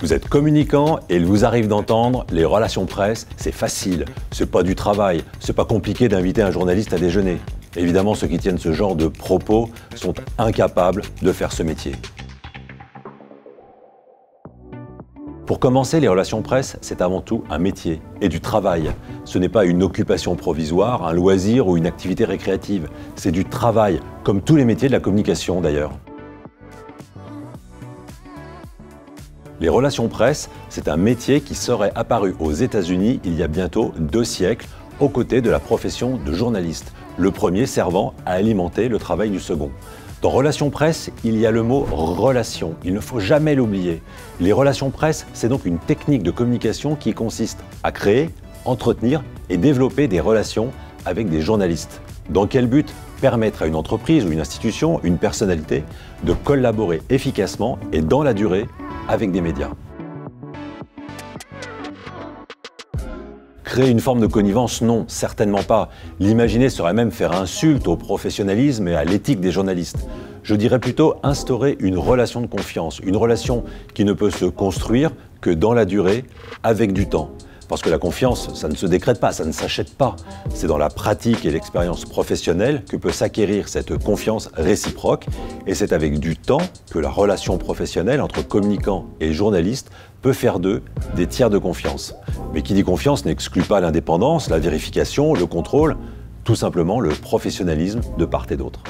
Vous êtes communicant et il vous arrive d'entendre les relations presse, c'est facile, c'est pas du travail, c'est pas compliqué d'inviter un journaliste à déjeuner. Évidemment, ceux qui tiennent ce genre de propos sont incapables de faire ce métier. Pour commencer, les relations presse, c'est avant tout un métier et du travail. Ce n'est pas une occupation provisoire, un loisir ou une activité récréative. C'est du travail, comme tous les métiers de la communication d'ailleurs. Les relations presse, c'est un métier qui serait apparu aux États-Unis il y a bientôt 2 siècles, aux côtés de la profession de journaliste, le premier servant à alimenter le travail du second. Dans relations presse, il y a le mot « relation », il ne faut jamais l'oublier. Les relations presse, c'est donc une technique de communication qui consiste à créer, entretenir et développer des relations avec des journalistes. Dans quel but ? Permettre à une entreprise ou une institution, une personnalité, de collaborer efficacement et dans la durée avec des médias. Créer une forme de connivence, non, certainement pas. L'imaginer serait même faire insulte au professionnalisme et à l'éthique des journalistes. Je dirais plutôt instaurer une relation de confiance, une relation qui ne peut se construire que dans la durée, avec du temps. Parce que la confiance, ça ne se décrète pas, ça ne s'achète pas. C'est dans la pratique et l'expérience professionnelle que peut s'acquérir cette confiance réciproque. Et c'est avec du temps que la relation professionnelle entre communicants et journalistes peut faire d'eux des tiers de confiance. Mais qui dit confiance n'exclut pas l'indépendance, la vérification, le contrôle, tout simplement le professionnalisme de part et d'autre.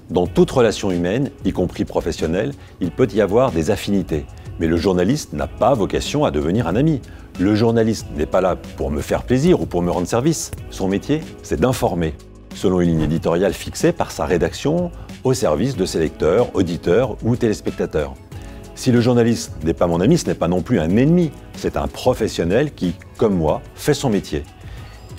Dans toute relation humaine, y compris professionnelle, il peut y avoir des affinités. Mais le journaliste n'a pas vocation à devenir un ami. Le journaliste n'est pas là pour me faire plaisir ou pour me rendre service. Son métier, c'est d'informer, selon une ligne éditoriale fixée par sa rédaction, au service de ses lecteurs, auditeurs ou téléspectateurs. Si le journaliste n'est pas mon ami, ce n'est pas non plus un ennemi. C'est un professionnel qui, comme moi, fait son métier.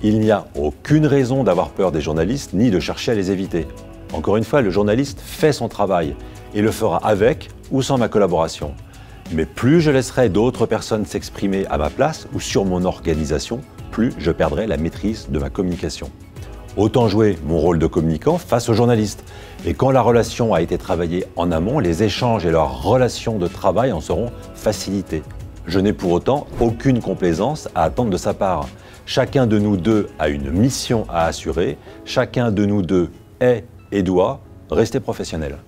Il n'y a aucune raison d'avoir peur des journalistes ni de chercher à les éviter. Encore une fois, le journaliste fait son travail et le fera avec ou sans ma collaboration. Mais plus je laisserai d'autres personnes s'exprimer à ma place ou sur mon organisation, plus je perdrai la maîtrise de ma communication. Autant jouer mon rôle de communicant face aux journalistes. Et quand la relation a été travaillée en amont, les échanges et leurs relations de travail en seront facilités. Je n'ai pour autant aucune complaisance à attendre de sa part. Chacun de nous deux a une mission à assurer, chacun de nous deux est et doit rester professionnel.